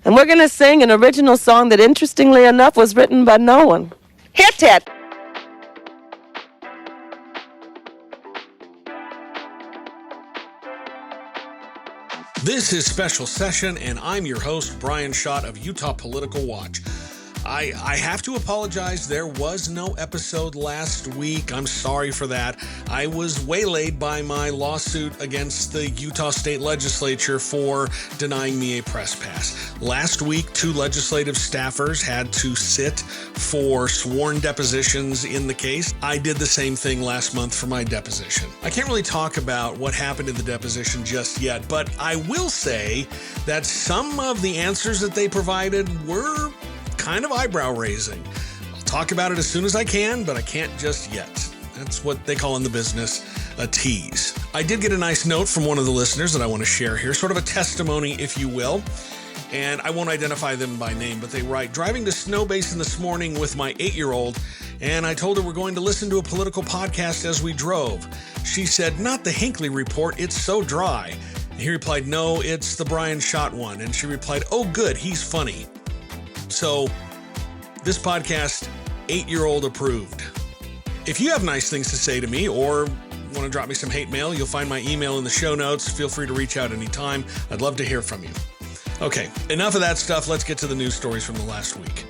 And we're going to sing an original song that, interestingly enough, was written by no one. Hit it! This is Special Session, and I'm your host, Brian Schott of Utah Political Watch. I have to apologize. There was no episode last week. I'm sorry for that. I was waylaid by my lawsuit against the Utah State Legislature for denying me a press pass. Last week, 2 legislative staffers had to sit for sworn depositions in the case. I did the same thing last month for my deposition. I can't really talk about what happened in the deposition just yet, but I will say that some of the answers that they provided were kind of eyebrow-raising. I'll talk about it as soon as I can, but I can't just yet. That's what they call in the business a tease. I did get a nice note from one of the listeners that I want to share here, sort of a testimony, if you will, and I won't identify them by name, but they write, driving to Snow Basin this morning with my 8-year-old, and I told her we're going to listen to a political podcast as we drove. She said, not the Hinckley Report, it's so dry. And he replied, no, it's the Brian Schott one. And she replied, oh good, he's funny. So, this podcast, 8-year-old approved. If you have nice things to say to me or want to drop me some hate mail, you'll find my email in the show notes. Feel free to reach out anytime. I'd love to hear from you. Okay, enough of that stuff. Let's get to the news stories from the last week.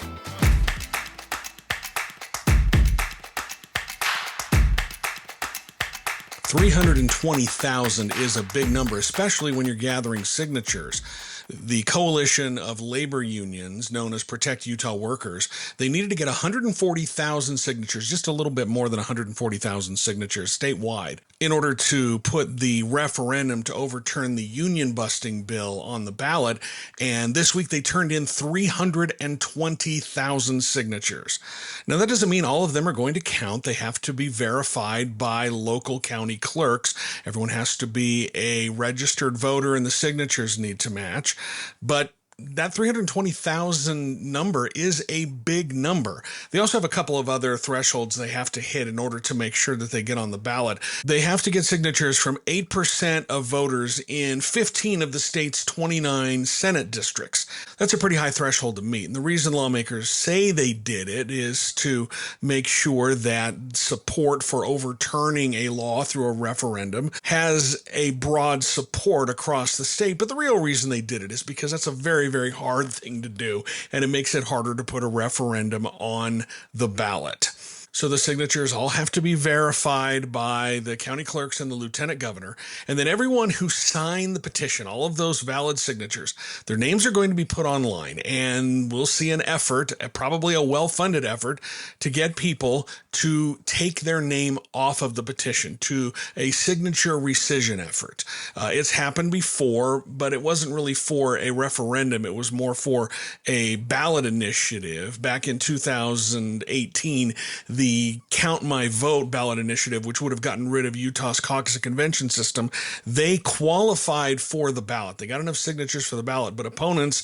$320,000 is a big number, especially when you're gathering signatures. The coalition of labor unions, known as Protect Utah Workers, they needed to get 140,000 signatures, just a little bit more than 140,000 signatures statewide, in order to put the referendum to overturn the union-busting bill on the ballot. And this week they turned in 320,000 signatures. Now, that doesn't mean all of them are going to count. They have to be verified by local county clerks. Everyone has to be a registered voter, and the signatures need to match. But that 320,000 number is a big number. They also have a couple of other thresholds they have to hit in order to make sure that they get on the ballot. They have to get signatures from 8% of voters in 15 of the state's 29 Senate districts. That's a pretty high threshold to meet. And the reason lawmakers say they did it is to make sure that support for overturning a law through a referendum has a broad support across the state. But the real reason they did it is because that's a very hard thing to do, and it makes it harder to put a referendum on the ballot. So the signatures all have to be verified by the county clerks and the lieutenant governor. And then everyone who signed the petition, all of those valid signatures, their names are going to be put online. And we'll see an effort, probably a well-funded effort, to get people to take their name off of the petition, to a signature rescission effort. It's happened before, but it wasn't really for a referendum. It was more for a ballot initiative. Back in 2018, the Count My Vote ballot initiative, which would have gotten rid of Utah's caucus and convention system, they qualified for the ballot. They got enough signatures for the ballot, but opponents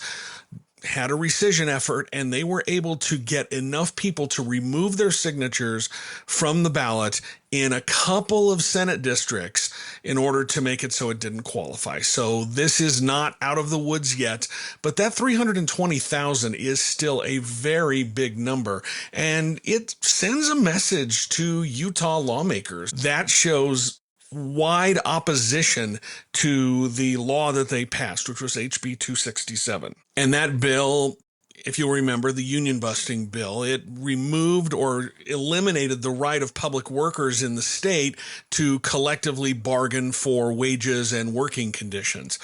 had a rescission effort, and they were able to get enough people to remove their signatures from the ballot in a couple of Senate districts in order to make it so it didn't qualify. So this is not out of the woods yet, but that 320,000 is still a very big number, and it sends a message to Utah lawmakers that shows wide opposition to the law that they passed, which was HB 267. And that bill, if you'll remember, the union busting bill, it removed or eliminated the right of public workers in the state to collectively bargain for wages and working conditions.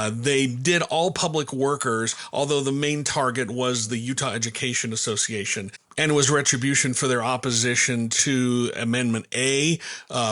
They did all public workers, although the main target was the Utah Education Association. And it was retribution for their opposition to Amendment A,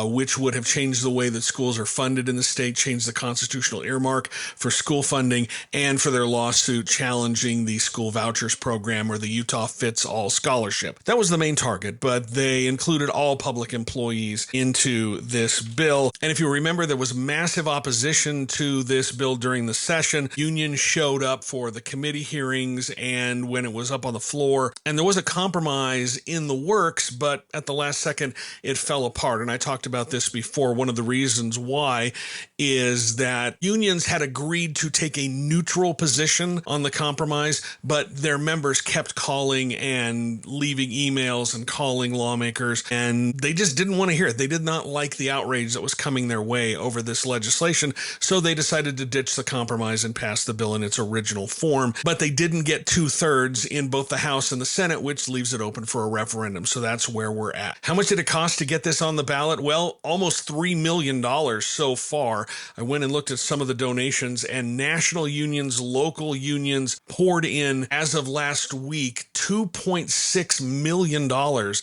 which would have changed the way that schools are funded in the state, changed the constitutional earmark for school funding, and for their lawsuit challenging the school vouchers program or the Utah Fits All Scholarship. That was the main target, but they included all public employees into this bill. And if you remember, there was massive opposition to this bill during the session. Unions showed up for the committee hearings and when it was up on the floor, and there was a compromise compromise in the works, but at the last second, it fell apart. And I talked about this before. One of the reasons why is that unions had agreed to take a neutral position on the compromise, but their members kept calling and leaving emails and calling lawmakers, and they just didn't want to hear it. They did not like the outrage that was coming their way over this legislation, so they decided to ditch the compromise and pass the bill in its original form. But they didn't get 2/3 in both the House and the Senate, which leaves it open for a referendum. So that's where we're at. How much did it cost to get this on the ballot? Well, almost $3 million so far. I went and looked at some of the donations, and national unions, local unions poured in, as of last week, $2.6 million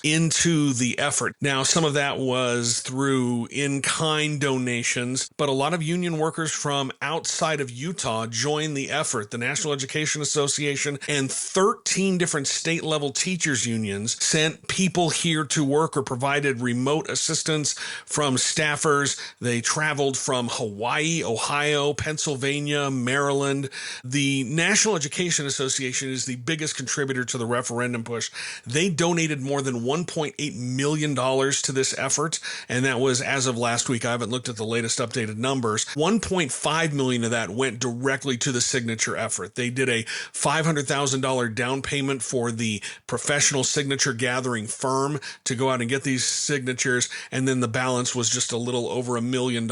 into the effort. Now, some of that was through in-kind donations, but a lot of union workers from outside of Utah joined the effort. The National Education Association and 13 different state-level teachers unions sent people here to work or provided remote assistance from staffers. They traveled from Hawaii, Ohio, Pennsylvania, Maryland. The National Education Association is the biggest contributor to the referendum push. They donated more than $1.8 million to this effort, and that was as of last week. I haven't looked at the latest updated numbers. $1.5 million of that went directly to the signature effort. They did a $500,000 down payment for the professional signature gathering firm to go out and get these signatures, and then the balance was just a little over $1 million.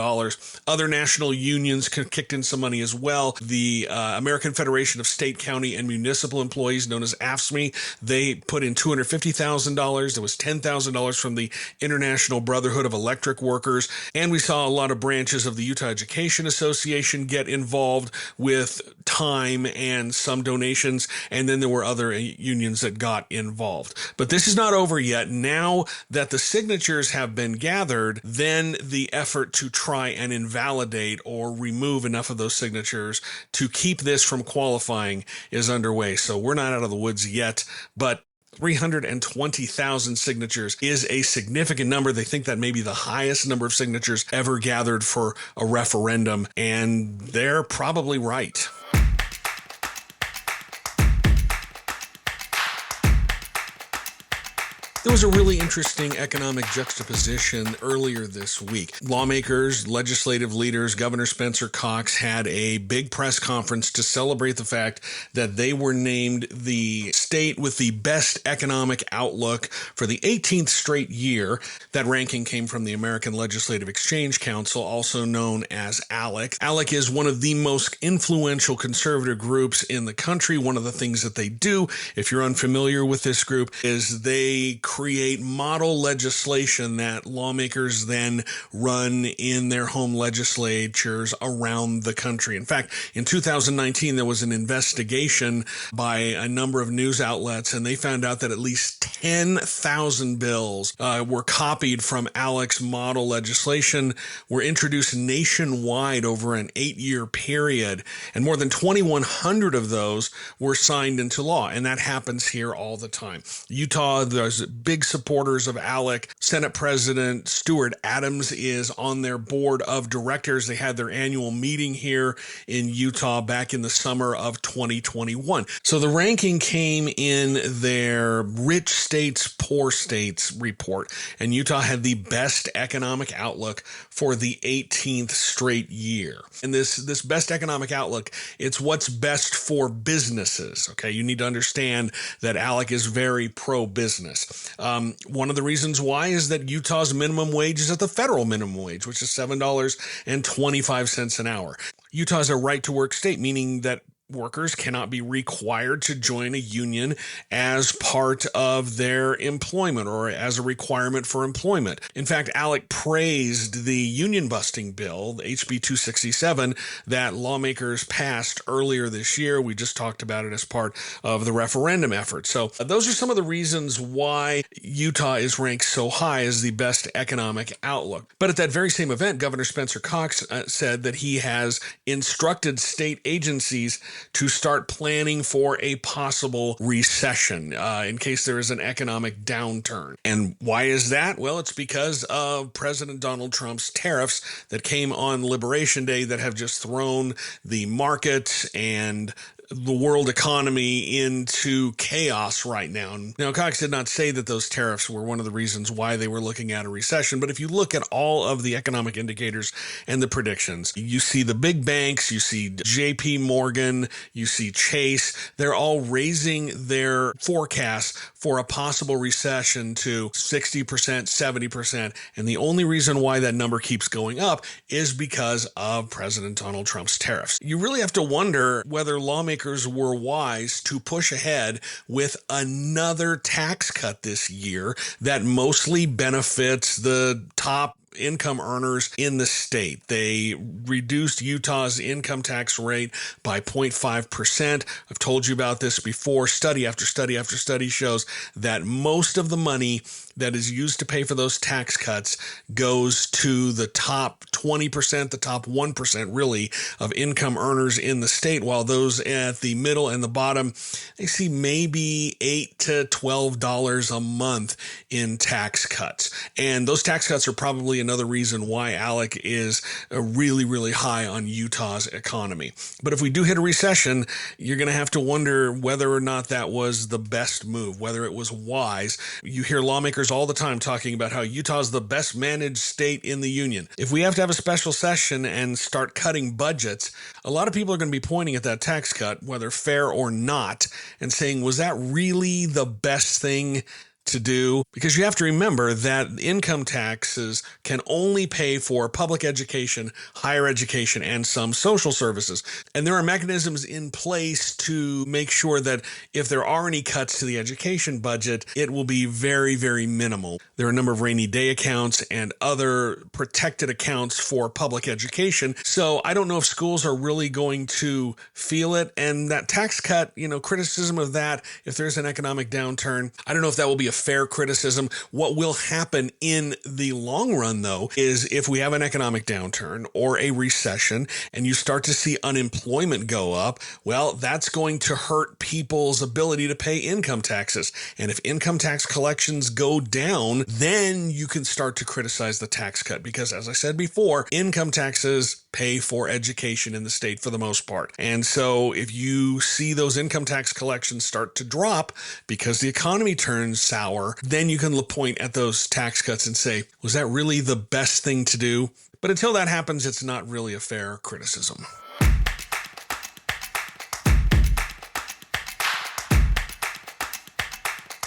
Other national unions kicked in some money as well. The American Federation of State, County, and Municipal Employees, known as AFSCME, they put in $250,000. There was $10,000 from the International Brotherhood of Electric Workers, and we saw a lot of branches of the Utah Education Association get involved with time and some donations, and then there were other unions that got involved. But this is not over yet. Now that the signatures have been gathered, then the effort to try and invalidate or remove enough of those signatures to keep this from qualifying is underway. So we're not out of the woods yet, but 320,000 signatures is a significant number. They think that may be the highest number of signatures ever gathered for a referendum, and they're probably right. There was a really interesting economic juxtaposition earlier this week. Lawmakers, legislative leaders, Governor Spencer Cox had a big press conference to celebrate the fact that they were named the state with the best economic outlook for the 18th straight year. That ranking came from the American Legislative Exchange Council, also known as ALEC. ALEC is one of the most influential conservative groups in the country. One of the things that they do, if you're unfamiliar with this group, is they create model legislation that lawmakers then run in their home legislatures around the country. In fact, in 2019, there was an investigation by a number of news outlets, and they found out that at least 10,000 bills were copied from ALEC's model legislation, were introduced nationwide over an 8-year period, and more than 2,100 of those were signed into law, and that happens here all the time. Utah, there's big supporters of ALEC. Senate President Stuart Adams is on their board of directors. They had their annual meeting here in Utah back in the summer of 2021. So the ranking came in their rich states, poor states report, and Utah had the best economic outlook for the 18th straight year. And this best economic outlook, it's what's best for businesses. Okay, you need to understand that ALEC is very pro-business. One of the reasons why is that Utah's minimum wage is at the federal minimum wage, which is $7.25 an hour. Utah is a right-to-work state, meaning that workers cannot be required to join a union as part of their employment or as a requirement for employment. In fact, ALEC praised the union-busting bill, the HB 267, that lawmakers passed earlier this year. We just talked about it as part of the referendum effort. So those are some of the reasons why Utah is ranked so high as the best economic outlook. But at that very same event, Governor Spencer Cox said that he has instructed state agencies to start planning for a possible recession in case there is an economic downturn. And why is that? Well, it's because of President Donald Trump's tariffs that came on Liberation Day that have just thrown the market and the world economy into chaos right now. Now, Cox did not say that those tariffs were one of the reasons why they were looking at a recession, but if you look at all of the economic indicators and the predictions, you see the big banks, you see JP Morgan, you see Chase, they're all raising their forecasts for a possible recession to 60%, 70%. And the only reason why that number keeps going up is because of President Donald Trump's tariffs. You really have to wonder whether lawmakers were wise to push ahead with another tax cut this year that mostly benefits the top income earners in the state. They reduced Utah's income tax rate by 0.5%. I've told you about this before. Study after study after study shows that most of the money that is used to pay for those tax cuts goes to the top 20%, the top 1% really of income earners in the state, while those at the middle and the bottom, they see maybe $8 to $12 a month in tax cuts. And those tax cuts are probably another reason why ALEC is really, really high on Utah's economy. But if we do hit a recession, you're going to have to wonder whether or not that was the best move, whether it was wise. You hear lawmakers all the time talking about how Utah's the best managed state in the union. If we have to have a special session and start cutting budgets, a lot of people are going to be pointing at that tax cut, whether fair or not, and saying, was that really the best thing to do? Because you have to remember that income taxes can only pay for public education, higher education, and some social services. And there are mechanisms in place to make sure that if there are any cuts to the education budget, it will be very, very minimal. There are a number of rainy day accounts and other protected accounts for public education. So I don't know if schools are really going to feel it. And that tax cut, criticism of that, if there's an economic downturn, I don't know if that will be a fair criticism. What will happen in the long run, though, is if we have an economic downturn or a recession and you start to see unemployment go up, well, that's going to hurt people's ability to pay income taxes. And if income tax collections go down, then you can start to criticize the tax cut because, as I said before, income taxes pay for education in the state for the most part. And so if you see those income tax collections start to drop because the economy turns sour, then you can point at those tax cuts and say, was that really the best thing to do? But until that happens, it's not really a fair criticism.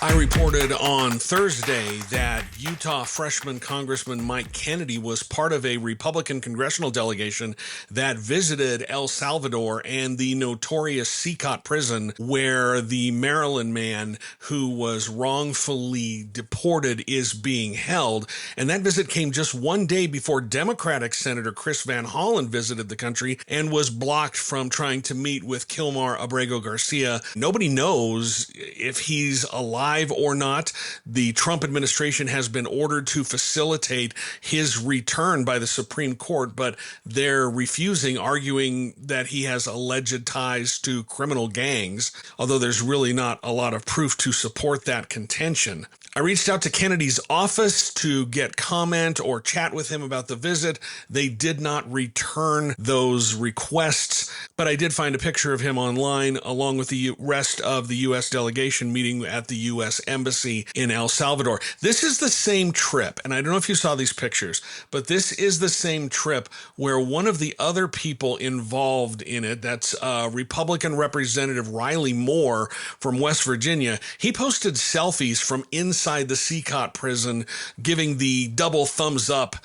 I reported on Thursday that Utah freshman Congressman Mike Kennedy was part of a Republican congressional delegation that visited El Salvador and the notorious Secot prison where the Maryland man who was wrongfully deported is being held. And that visit came just one day before Democratic Senator Chris Van Hollen visited the country and was blocked from trying to meet with Kilmar Abrego Garcia. Nobody knows if he's alive or not. The Trump administration has been ordered to facilitate his return by the Supreme Court, but they're refusing, arguing that he has alleged ties to criminal gangs, although there's really not a lot of proof to support that contention. I reached out to Kennedy's office to get comment or chat with him about the visit. They did not return those requests, but I did find a picture of him online along with the rest of the U.S. delegation meeting at the U.S. Embassy in El Salvador. This is the same trip, and I don't know if you saw these pictures, but this is the same trip where one of the other people involved in it, that's Republican Representative Riley Moore from West Virginia, he posted selfies from inside the Secot prison, giving the double thumbs up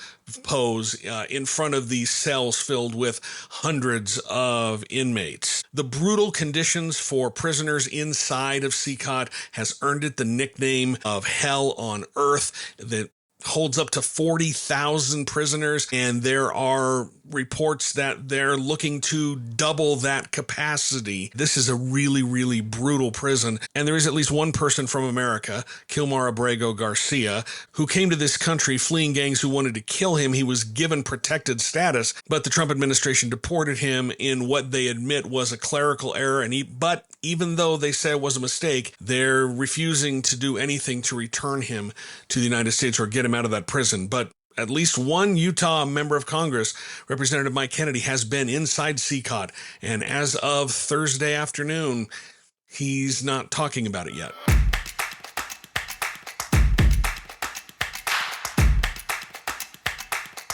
pose in front of these cells filled with hundreds of inmates. The brutal conditions for prisoners inside of Secot has earned it the nickname of Hell on Earth. That holds up to 40,000 prisoners, and there are reports that they're looking to double that capacity. This is a really, really brutal prison, and there is at least one person from America, Kilmar Abrego Garcia, who came to this country fleeing gangs who wanted to kill him. He was given protected status, but the Trump administration deported him in what they admit was a clerical error, but even though they say it was a mistake, they're refusing to do anything to return him to the United States or get him out of that prison. But At least one Utah member of Congress, Representative Mike Kennedy, has been inside CCOT, and as of Thursday afternoon, he's not talking about it yet.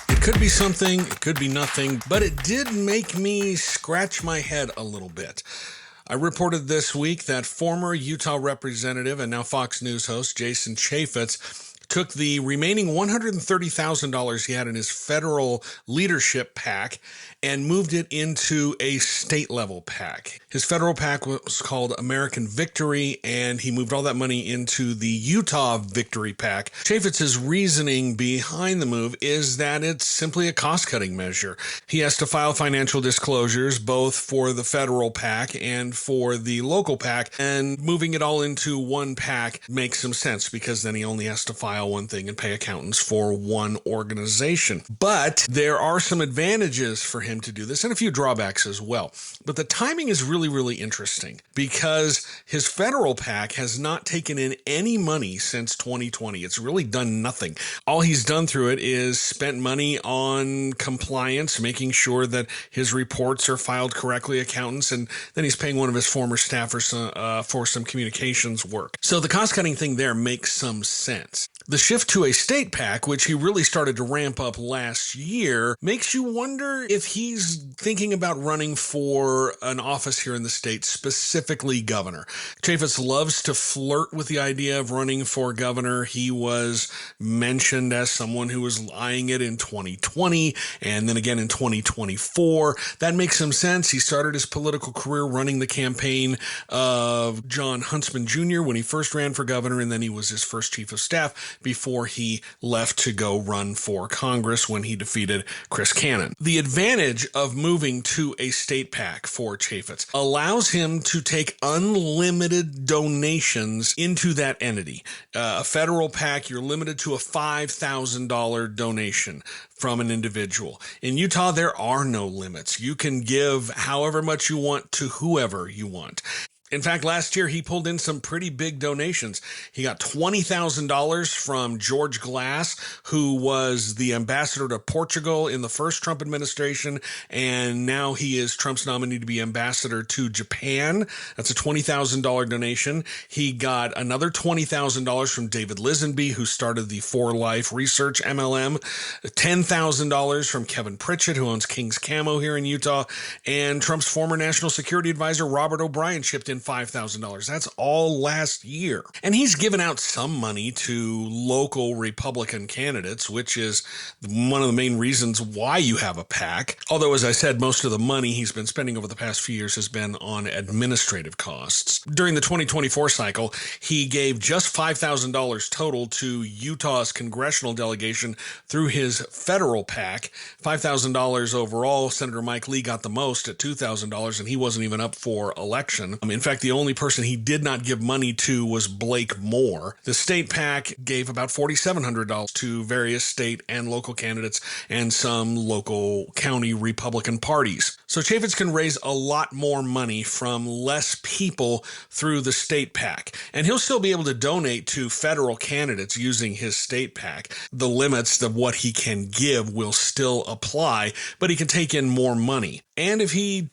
It could be something, it could be nothing, but it did make me scratch my head a little bit. I reported this week that former Utah representative and now Fox News host Jason Chaffetz took the remaining $130,000 he had in his federal leadership PAC and moved it into a state-level PAC. His federal PAC was called American Victory, and he moved all that money into the Utah Victory PAC. Chaffetz's reasoning behind the move is that it's simply a cost-cutting measure. He has to file financial disclosures both for the federal PAC and for the local PAC, and moving it all into one PAC makes some sense because then he only has to file one thing and pay accountants for one organization. But there are some advantages for him to do this and a few drawbacks as well. But the timing is really interesting because his federal PAC has not taken in any money since 2020. It's really done nothing. All he's done through it is spent money on compliance, making sure that his reports are filed correctly, accountants, and then he's paying one of his former staffers for some communications work. So the cost-cutting thing there makes some sense. The shift to a state PAC, which he really started to ramp up last year, makes you wonder if he's thinking about running for an office here in the state, specifically governor. Chaffetz loves to flirt with the idea of running for governor. He was mentioned as someone who was eyeing it in 2020 and then again in 2024. That makes some sense. He started his political career running the campaign of John Huntsman Jr. when he first ran for governor, and then he was his first chief of staff before he left to go run for Congress when he defeated Chris Cannon. The advantage of moving to a state PAC for Chaffetz allows him to take unlimited donations into that entity. A federal PAC, you're limited to a $5,000 donation from an individual. In Utah, there are no limits. You can give however much you want to whoever you want. In fact, last year, he pulled in some pretty big donations. He got $20,000 from George Glass, who was the ambassador to Portugal in the first Trump administration, and now he is Trump's nominee to be ambassador to Japan. That's a $20,000 donation. He got another $20,000 from David Lisenby, who started the For Life Research MLM, $10,000 from Kevin Pritchett, who owns King's Camo here in Utah, and Trump's former national security advisor, Robert O'Brien, chipped in $5,000. That's all last year. And he's given out some money to local Republican candidates, which is one of the main reasons why you have a PAC. Although, as I said, most of the money he's been spending over the past few years has been on administrative costs. During the 2024 cycle, he gave just $5,000 total to Utah's congressional delegation through his federal PAC. $5,000 overall. Senator Mike Lee got the most at $2,000, and he wasn't even up for election. In fact, the only person he did not give money to was Blake Moore. The state PAC gave about $4,700 to various state and local candidates and some local county Republican parties. So Chaffetz can raise a lot more money from less people through the state PAC. And he'll still be able to donate to federal candidates using his state PAC. The limits of what he can give will still apply, but he can take in more money. And if he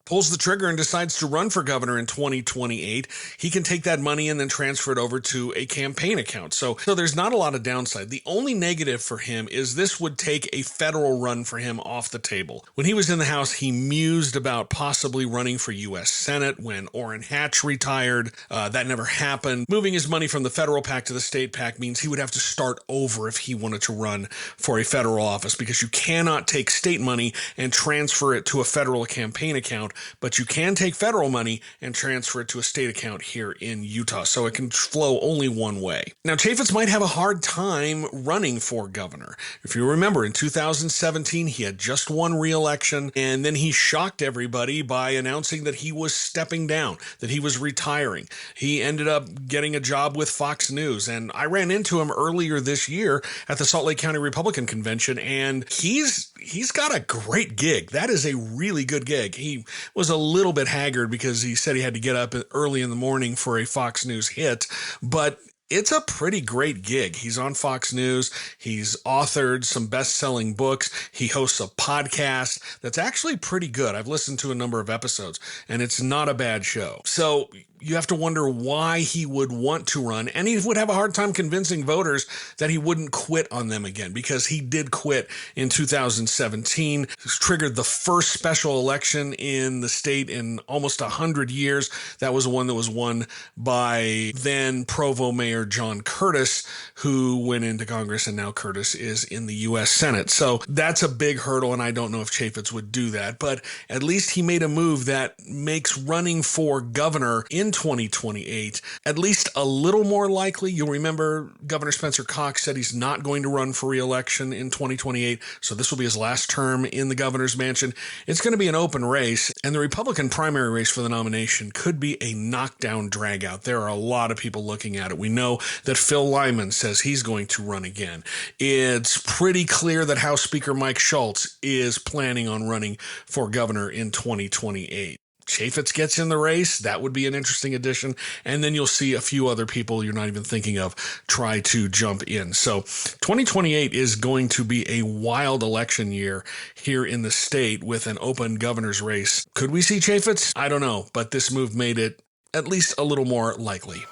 pulls the trigger and decides to run for governor in 2028, he can take that money and then transfer it over to a campaign account. So there's not a lot of downside. The only negative for him is this would take a federal run for him off the table. When he was in the House, he mused about possibly running for U.S. Senate when Orrin Hatch retired. That never happened. Moving his money from the federal PAC to the state PAC means he would have to start over if he wanted to run for a federal office, because you cannot take state money and transfer it to a federal campaign account, but you can take federal money and transfer it to a state account here in Utah, so it can flow only one way. Now, Chaffetz might have a hard time running for governor. If you remember, in 2017, he had just won re-election, and then he shocked everybody by announcing that he was stepping down, that he was retiring. He ended up getting a job with Fox News, and I ran into him earlier this year at the Salt Lake County Republican Convention, and he's got a great gig. That is a really good gig. He was a little bit haggard because he said he had to get up early in the morning for a Fox News hit, but It's a pretty great gig. He's on Fox News. He's authored some best-selling books. He hosts a podcast that's actually pretty good. I've listened to a number of episodes, and it's not a bad show. So you have to wonder why he would want to run, and he would have a hard time convincing voters that he wouldn't quit on them again, because he did quit in 2017, triggered the first special election in the state in almost 100 years. That was one that was won by then Provo Mayor John Curtis, who went into Congress, and now Curtis is in the U.S. Senate. So that's a big hurdle, and I don't know if Chaffetz would do that, but at least he made a move that makes running for governor in 2028 at least a little more likely. You'll remember Governor Spencer Cox said he's not going to run for re-election in 2028, so this will be his last term in the governor's mansion. It's going to be an open race, and the Republican primary race for the nomination could be a knockdown dragout. There are a lot of people looking at it. We know that Phil Lyman says he's going to run again. It's pretty clear that House Speaker Mike Schultz is planning on running for governor in 2028. Chaffetz gets in the race. That would be an interesting addition. And then you'll see a few other people you're not even thinking of try to jump in. So 2028 is going to be a wild election year here in the state with an open governor's race. Could we see Chaffetz? I don't know, but this move made it at least a little more likely.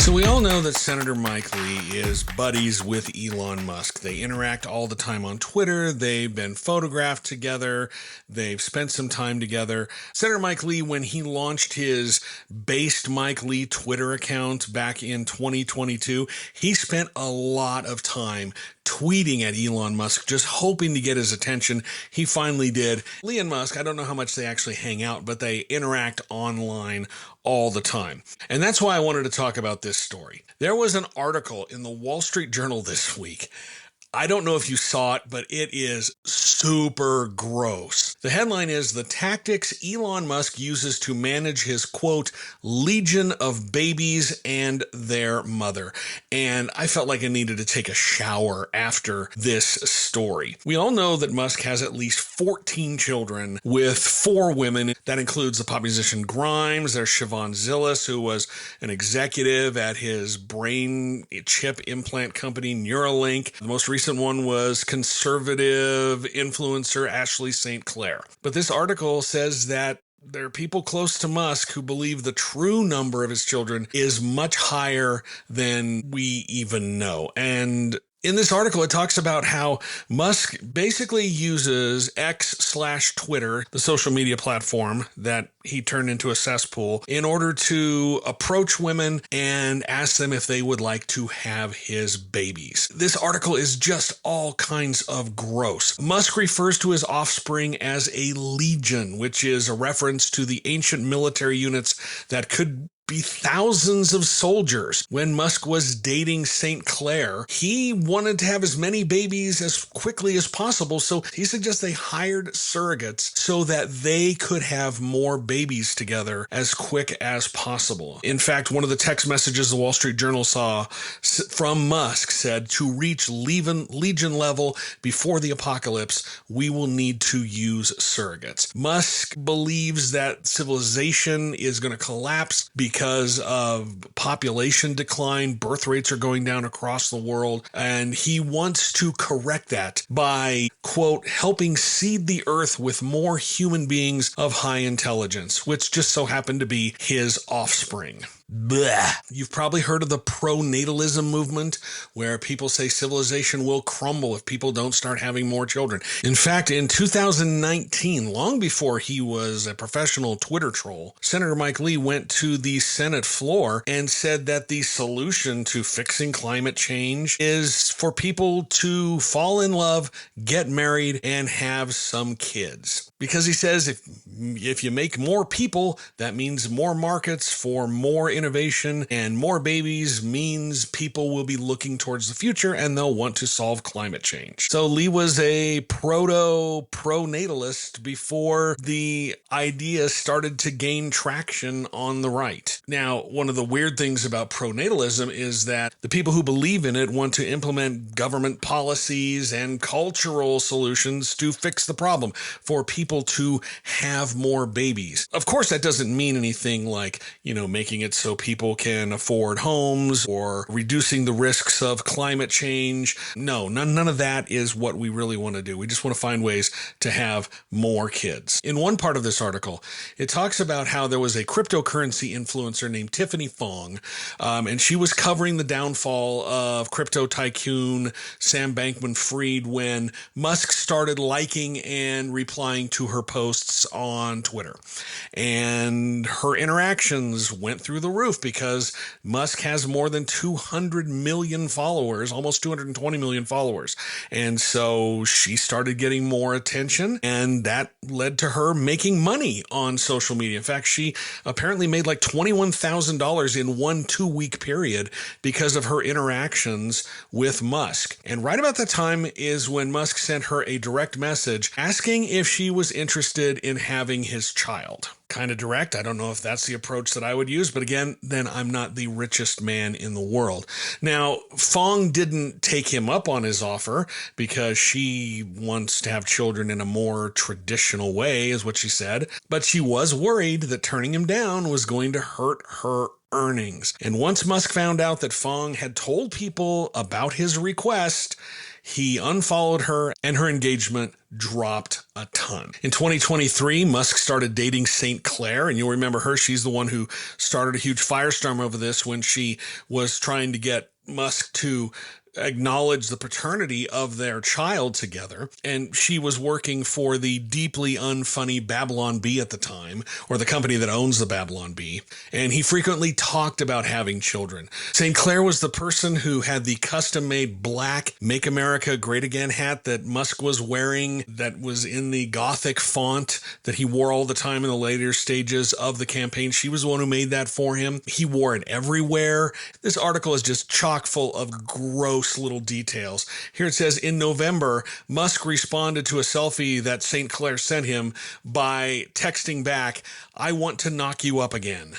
So we all know that Senator Mike Lee is buddies with Elon Musk. They interact all the time on Twitter. They've been photographed together. They've spent some time together. Senator Mike Lee, when he launched his based Mike Lee Twitter account back in 2022, he spent a lot of time tweeting at Elon Musk, just hoping to get his attention. He finally did. Lee and Musk, I don't know how much they actually hang out, but they interact online all the time. And that's why I wanted to talk about this story. There was an article in the Wall Street Journal this week. I don't know if you saw it, but it is super gross. The headline is, "The Tactics Elon Musk Uses to Manage His, quote, Legion of Babies and Their Mother." And I felt like I needed to take a shower after this story. We all know that Musk has at least 14 children with 4 women. That includes the pop musician Grimes. There's Siobhan Zillis, who was an executive at his brain chip implant company Neuralink. The most recent one was conservative influencer Ashley St. Clair. But this article says that there are people close to Musk who believe the true number of his children is much higher than we even know. And in this article, it talks about how Musk basically uses X/Twitter, the social media platform that he turned into a cesspool, in order to approach women and ask them if they would like to have his babies. This article is just all kinds of gross. Musk refers to his offspring as a legion, which is a reference to the ancient military units that could be thousands of soldiers. When Musk was dating St. Clair, he wanted to have as many babies as quickly as possible, so he suggests they hired surrogates so that they could have more babies together as quick as possible. In fact, one of the text messages the Wall Street Journal saw from Musk said, "To reach legion level before the apocalypse, we will need to use surrogates." Musk believes that civilization is going to collapse because of population decline. Birth rates are going down across the world, and he wants to correct that by, quote, helping seed the earth with more human beings of high intelligence, which just so happen to be his offspring. Blech. You've probably heard of the pronatalism movement, where people say civilization will crumble if people don't start having more children. In fact, in 2019, long before he was a professional Twitter troll, Senator Mike Lee went to the Senate floor and said that the solution to fixing climate change is for people to fall in love, get married, and have some kids. Because he says if you make more people, that means more markets for more innovation, and more babies means people will be looking towards the future and they'll want to solve climate change. So Lee was a pro-natalist before the idea started to gain traction on the right. Now, one of the weird things about pronatalism is that the people who believe in it want to implement government policies and cultural solutions to fix the problem for people to have more babies. Of course, that doesn't mean anything like, making it so people can afford homes or reducing the risks of climate change. No, none of that is what we really want to do. We just want to find ways to have more kids. In one part of this article, it talks about how there was a cryptocurrency influencer named Tiffany Fong, and she was covering the downfall of crypto tycoon Sam Bankman-Fried when Musk started liking and replying to her posts on Twitter. And her interactions went through the roof because Musk has more than 200 million followers, almost 220 million followers. And so she started getting more attention, and that led to her making money on social media. In fact, she apparently made like $21,000 in 1 2-week period because of her interactions with Musk. And right about that time is when Musk sent her a direct message asking if she was interested in having his child. Kind of direct. I don't know if that's the approach that I would use, but again, then I'm not the richest man in the world. Now, Fong didn't take him up on his offer because she wants to have children in a more traditional way, is what she said, but she was worried that turning him down was going to hurt her earnings. And once Musk found out that Fong had told people about his request, he unfollowed her and her engagement dropped a ton. In 2023, Musk started dating St. Clair, and you'll remember her. She's the one who started a huge firestorm over this when she was trying to get Musk to acknowledge the paternity of their child together. And she was working for the deeply unfunny Babylon Bee at the time, or the company that owns the Babylon Bee. And he frequently talked about having children. St. Clair was the person who had the custom-made black Make America Great Again hat that Musk was wearing, that was in the Gothic font that he wore all the time in the later stages of the campaign. She was the one who made that for him. He wore it everywhere. This article is just chock full of gross little details. Here it says, in November, Musk responded to a selfie that St. Clair sent him by texting back, "I want to knock you up again."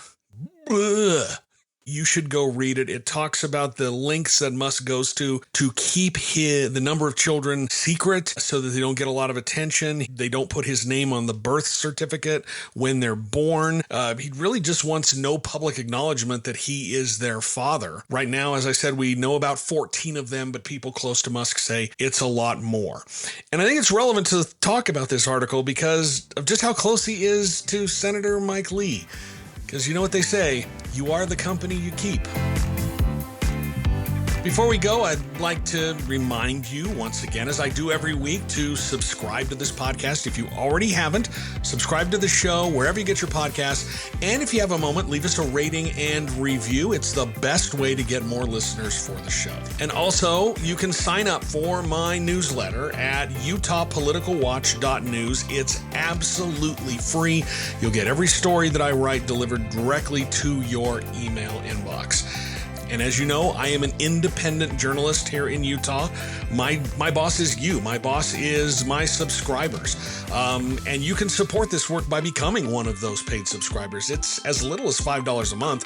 Ugh. You should go read it. It talks about the lengths that Musk goes to keep the number of children secret so that they don't get a lot of attention. They don't put his name on the birth certificate when they're born. He really just wants no public acknowledgement that he is their father. Right now, as I said, we know about 14 of them, but people close to Musk say it's a lot more. And I think it's relevant to talk about this article because of just how close he is to Senator Mike Lee. Because you know what they say, you are the company you keep. Before we go, I'd like to remind you once again, as I do every week, to subscribe to this podcast. If you already haven't, subscribe to the show wherever you get your podcasts. And if you have a moment, leave us a rating and review. It's the best way to get more listeners for the show. And also, you can sign up for my newsletter at utahpoliticalwatch.news. It's absolutely free. You'll get every story that I write delivered directly to your email inbox. And as you know, I am an independent journalist here in Utah. My boss is you. My boss is my subscribers. And you can support this work by becoming one of those paid subscribers. It's as little as $5 a month.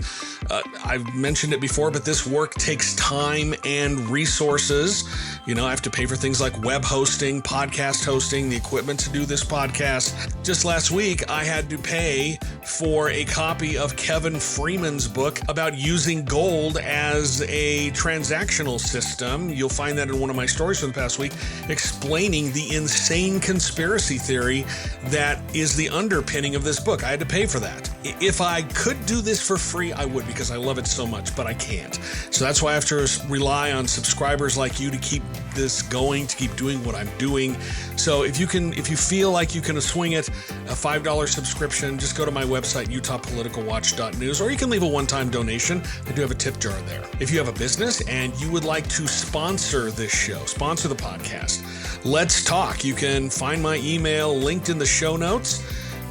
I've mentioned it before, but this work takes time and resources. I have to pay for things like web hosting, podcast hosting, the equipment to do this podcast. Just last week, I had to pay for a copy of Kevin Freeman's book about using gold as a transactional system. You'll find that in one of my stories from the past week, explaining the insane conspiracy theory that is the underpinning of this book. I had to pay for that. If I could do this for free, I would, because I love it so much, but I can't. So that's why I have to rely on subscribers like you to keep this going, to keep doing what I'm doing. So if you feel like you can swing it, a $5 subscription, just go to my website, utahpoliticalwatch.news, or you can leave a one-time donation. I do have a tip jar there. If you have a business and you would like to sponsor this show, sponsor the podcast, let's talk. You can find my email linked in the show notes.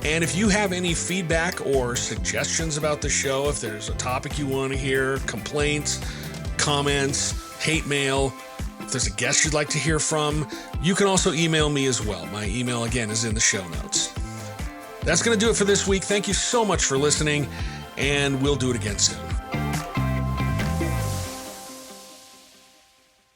And if you have any feedback or suggestions about the show, if there's a topic you want to hear, complaints, comments, hate mail, if there's a guest you'd like to hear from, you can also email me as well. My email, again, is in the show notes. That's going to do it for this week. Thank you so much for listening, and we'll do it again soon.